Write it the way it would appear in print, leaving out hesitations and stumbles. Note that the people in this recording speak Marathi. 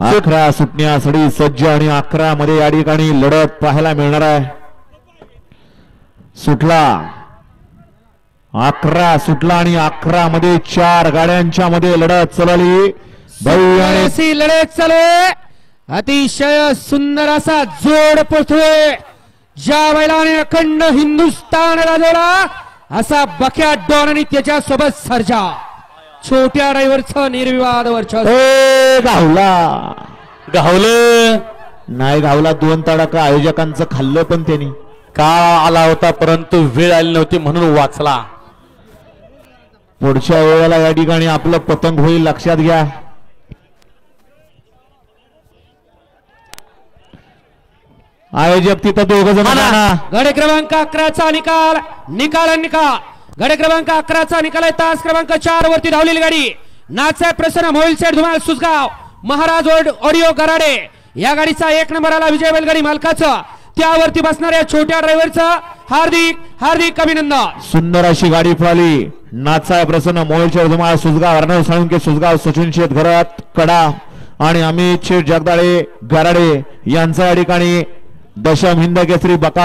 11 सुटण्यासाठी सज्ज आणि 11 मध्ये या ठिकाणी लढत पाहायला मिळणार आहे. सुटला 11 सुटला आणि 11 मध्ये 4 गाड्यांच्या मध्ये लढत चालली. अशी लढत चालू आहे. अतिशय सुंदर असा जोड पोहोचतोय. ज्या बैलाने अखंड हिंदुस्थान गाजवला असा बख्या डॉन आणि त्याच्या सोबत सर्जा. छोट्या ड्रायव्हरचं निर्विवाद वर्चस्व. गावलं नाही गावला. 2 तडाखा आयोजकांचं खाल्लं पण त्यांनी का आला होता परंतु वेळ आली नव्हती म्हणून वाचला. पुढच्या वेळेला या ठिकाणी आपलं पतंग होईल लक्षात घ्या. आयोजक तिथं 2 जण. गडे क्रमांक 11चा निकाल गडे क्रमांक 11चा निकाल आहे. तास क्रमांक 4 वरती धावलेली गाडी नाथसाहेब प्रसन्न मोहिल सेठ धुमाळ सुसगाव महाराज ऑडिओ गराडे या गाडीचा 1 नंबर आला. विजय बैलगाडी मालकाचं त्यावरती बसणाऱ्या छोट्या ड्रायव्हरचं हार्दिक हार्दिक अभिनंदन. सुंदर अशी गाडी पळाली. नाथसाहेब प्रसन्न मोहिल सेठ धुमाळ सुसगाव अर्णव साळुंके सुसगाव सचिन शेठ घरात कडा आणि अमित शेठ जगदाळे गराडे यांचा या ठिकाणी दशम हिंद केसरी बका